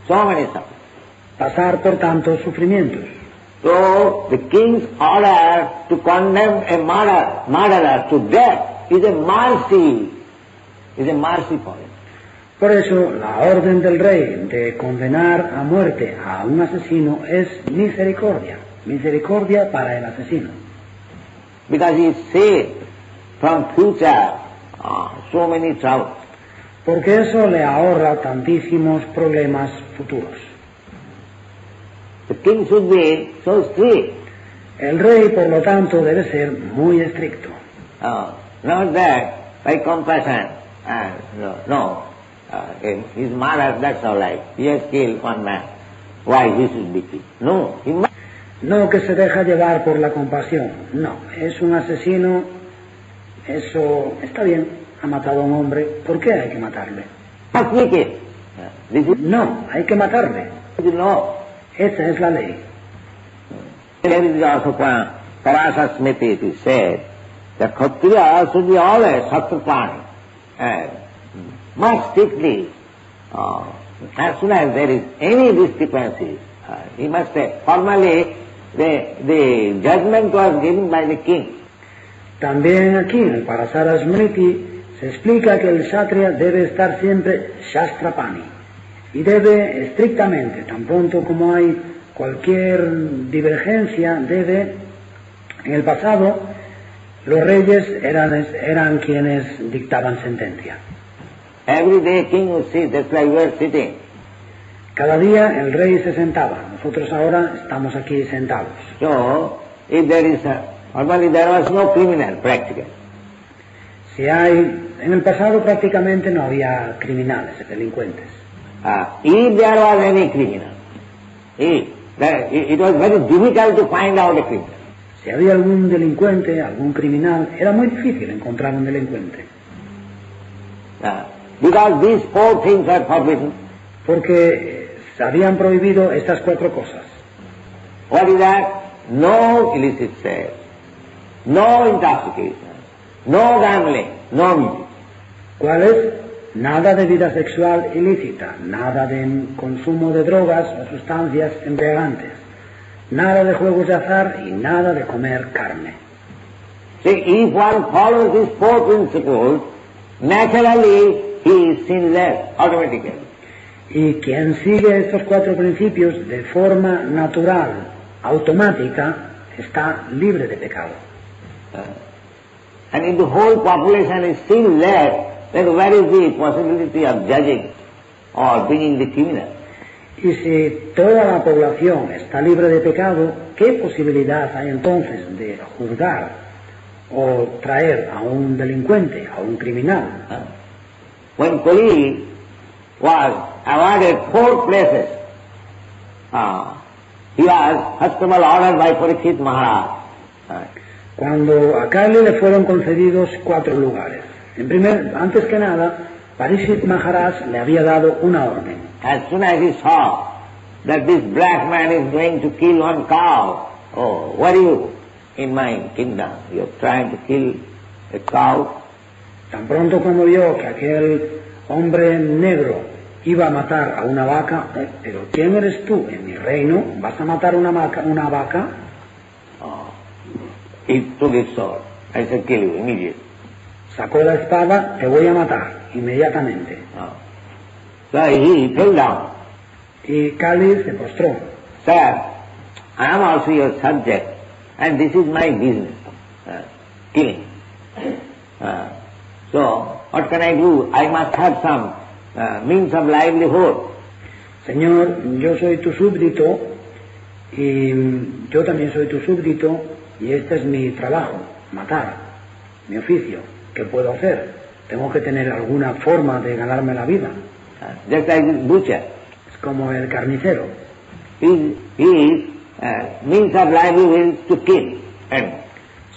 So many suffering. Pasar por tantos sufrimientos. So the king's order to condemn a murderer to death is a mercy for him. Por eso, la orden del rey de condenar a muerte a un asesino es misericordia para el asesino. Because he is saved from future so many troubles. Porque eso le ahorra tantísimos problemas futuros. The king should be so strict. El rey, por lo tanto, debe ser muy estricto. Not that by compassion, his murder, that's all right. He has killed one man. Why he should be killed? No, he must. No que se deja llevar por la compasión. No, es un asesino. Eso está bien. Ha matado a un hombre. ¿Por qué hay que matarle? No, hay que matarle. No. Esa es la ley. There is also Parasara Smriti, it is said that Kshatriya should be always Sattvaprani, and must strictly, as soon as there is any discrepancy, he must say, formally the judgment was given by the king. También aquí en el Parasara Smriti se explica que el Kshatriya debe estar siempre Shastrapani y debe estrictamente, tan pronto como hay cualquier divergencia, debe, en el pasado, los reyes eran quienes dictaban sentencia. Every day king would sit, just like we are sitting. Cada día el rey se sentaba, nosotros ahora estamos aquí sentados. So, if there is normally there was no criminal, practically. En el pasado prácticamente no había criminales, delincuentes. If there was any criminal, it was very difficult to find out a criminal. Si había algún delincuente, algún criminal, era muy difícil encontrar un delincuente. Because these four things are forbidden. Porque se habían prohibido estas cuatro cosas. What is that? No illicit sex, no intoxication, no gambling, no music. ¿Cuál es? Nada de vida sexual ilícita, nada de consumo de drogas o sustancias embriagantes, nada de juegos de azar y nada de comer carne. See, if one follows these four principles, naturally he is sinless, automatically. Y quien sigue estos cuatro principios de forma natural, automática, está libre de pecado. And if the whole population is sinless, then where is the possibility of judging or bringing the criminal? Y si toda la población está libre de pecado, ¿qué posibilidad hay entonces de juzgar o traer a un delincuente, a un criminal? When Kali was awarded 4 places, he was first of all ordered by Parikshit Maharaj. Cuando a Kali le fueron concedidos 4 lugares. Antes que nada, Parikshit Maharaj le había dado una orden. As soon as he saw that this black man is going to kill one cow, oh, what are you in my kingdom? You are trying to kill a cow? Tan pronto como vio que aquel hombre negro iba a matar a una vaca, pero ¿quién eres tú en mi reino? ¿Vas a matar una vaca? Oh, he took his sword. I said, kill you immediately. Sacó la espada, te voy a matar inmediatamente. Oh. So he fell down. Y Kali se postró. Sir, I am also your subject, and this is my business, killing. So, what can I do? I must have some means of livelihood. Señor, yo soy tu súbdito, y yo también soy tu súbdito, y este es mi trabajo, matar, mi oficio. ¿Qué puedo hacer? Tengo que tener alguna forma de ganarme la vida. Just like this butcher. Es como el carnicero. His means of livelihood is to kill animals.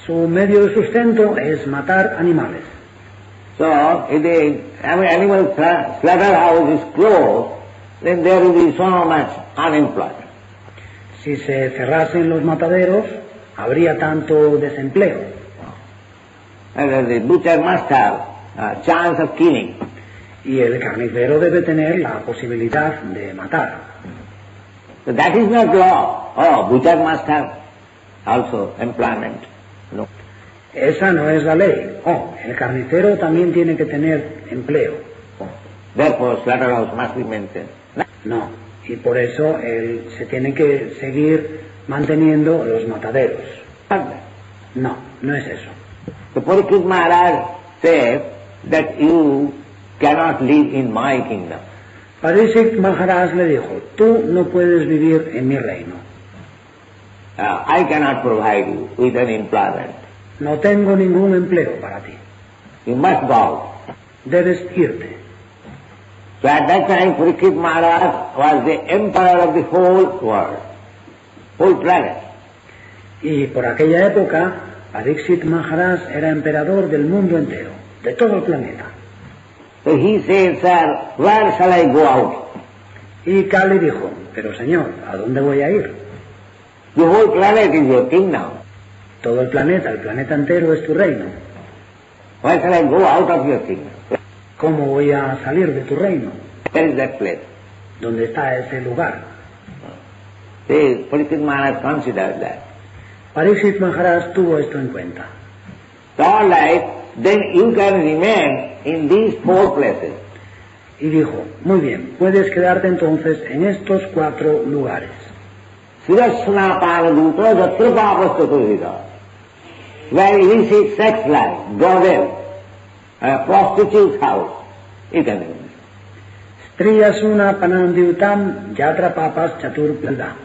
Su medio de sustento es matar animales. So, if the animal slaughterhouse is closed, then there will be so much unemployment. Si se cerrasen los mataderos, habría tanto desempleo. And the butcher must have a chance of killing. Y el carnicero debe tener la posibilidad de matar. So that is not law. Oh, butcher must have also employment. No. Esa no es la ley. Oh, el carnicero también tiene que tener empleo. Therefore, slaughterhouse must be maintained. No, y por eso se tiene que seguir manteniendo los mataderos. No, no es eso. The Parikshit Maharaj said that you cannot live in my kingdom. Parikshit Maharaj le dijo, tú no puedes vivir en mi reino. I cannot provide you with an employment. No tengo ningún empleo para ti. You must go. Debes irte. So at that time Parikshit Maharaj was the emperor of the whole world, whole planet. Y por aquella época, Parikshit Maharaj era emperador del mundo entero, de todo el planeta. So he said, sir, where shall I go out? Y Kali dijo, pero señor, ¿a dónde voy a ir? The whole planet is your kingdom. Todo el planeta entero es tu reino. Why shall I go out of your kingdom? ¿Cómo voy a salir de tu reino? Where is that place? ¿Dónde está ese lugar? See, Parikshit Maharaj considered that. Parikshit Maharaj tuvo esto en cuenta. So all right, then you can remain in these four places. Y dijo, muy bien, puedes quedarte entonces en estos 4 lugares. Sirasanapanadutta Jatrapapastatuhita, where illicit sex life, brothel, prostitute's house, you can remain. Striyasuna Panandiutam Yatra Papas Chaturpeda.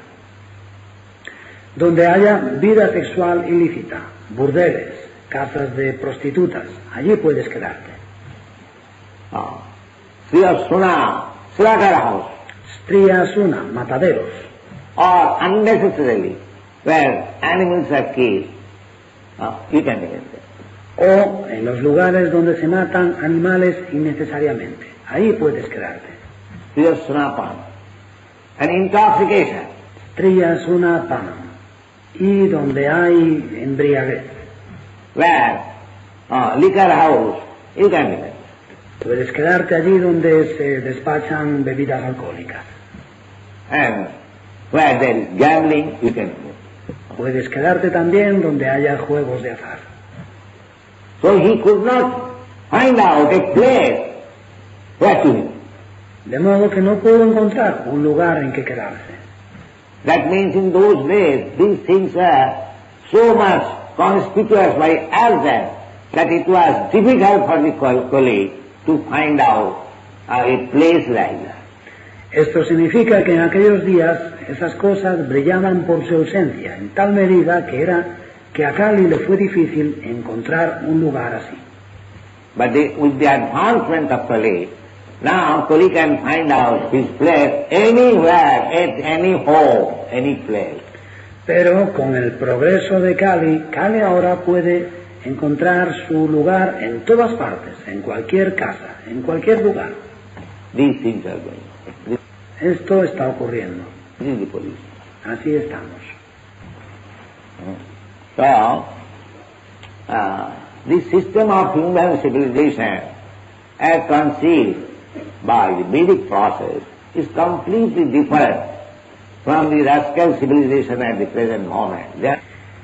Donde haya vida sexual ilícita, burdeles, casas de prostitutas, allí puedes quedarte. Sriyasuna, slaughterhouse. Striyasuna, mataderos. Or unnecessarily, where animals are killed, you can remain there. O en los lugares donde se matan animales innecesariamente, ahí puedes quedarte. Sriyasuna and intoxication. Striyasuna Panam. Y donde hay embriaguez. Where liquor house, you can remain. Puedes quedarte allí donde se despachan bebidas alcohólicas. And where there is gambling, you can remain. Puedes quedarte también donde haya juegos de azar. So he could not find out a place where to live. De modo que no puedo encontrar un lugar en que quedarse. That means in those days these things were so much conspicuous by others that it was difficult for the colleague to find out a place like that. Esto significa que en aquellos días esas cosas brillaban por su ausencia, en tal medida que a Kali le fue difícil encontrar un lugar así. But with the advancement of Kali, now Kali can find out his place anywhere, at any home, any place. Pero con el progreso de Kali ahora puede encontrar su lugar en todas partes, en cualquier casa, en cualquier lugar. These things are going on. Esto está ocurriendo. This is the position. Así estamos. So, this system of human civilization as conceived by the Vedic process is completely different from the rascal civilization at the present moment.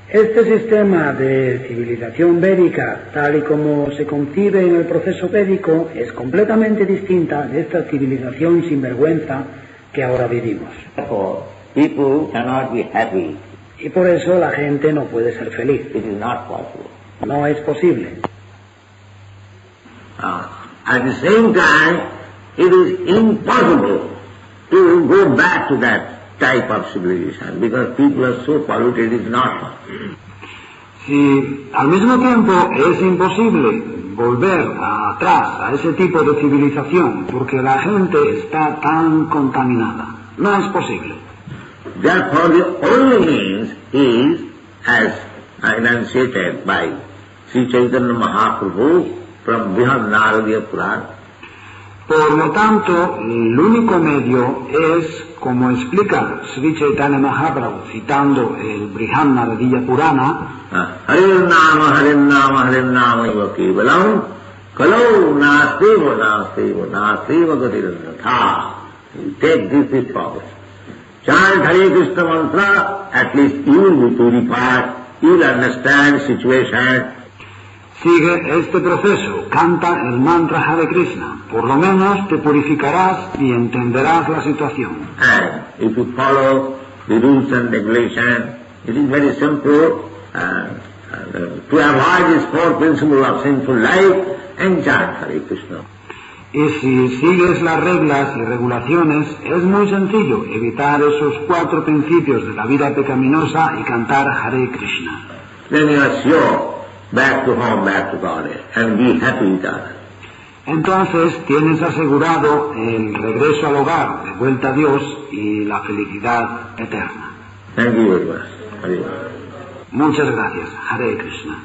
Este sistema de civilización védica, tal y como se concibe en el proceso védico, es completamente distinta de esta civilización sinvergüenza que ahora vivimos. Therefore, people cannot be happy. Y por eso la gente no puede ser feliz. It is not possible. No es posible. At the same time, it is impossible to go back to that type of civilization because people are so polluted, it is not possible. Si al mismo tiempo es imposible volver atrás a ese tipo de civilización porque la gente está tan contaminada. No es posible. Therefore, the only means is, as enunciated by Sri Chaitanya Mahaprabhu from Brihad Naradiya Purana. Por lo tanto, el único medio es, como explica Sri Chaitanya Mahaprabhu citando el Brihad Naradiya Purana, Harim Nama iva kevalam, kalau nastiva gatiranatha. You take this problem. Chant Hare Krishna mantra, at least you will be purified, you will understand situation. Sigue este proceso, canta el mantra Hare Krishna, por lo menos te purificarás y entenderás la situación. And if you follow the rules and regulations, it is very simple to avoid this four principles of sinful life and chant Hare Krishna. Y si sigues las reglas y regulaciones, es muy sencillo evitar esos 4 principios de la vida pecaminosa y cantar Hare Krishna. Then you are sure back to home, back to God, and be happy with others. Entonces tienes asegurado el regreso al hogar, de vuelta a Dios y la felicidad eterna. Thank you very much. Hare Krishna. Muchas gracias. Hare Krishna.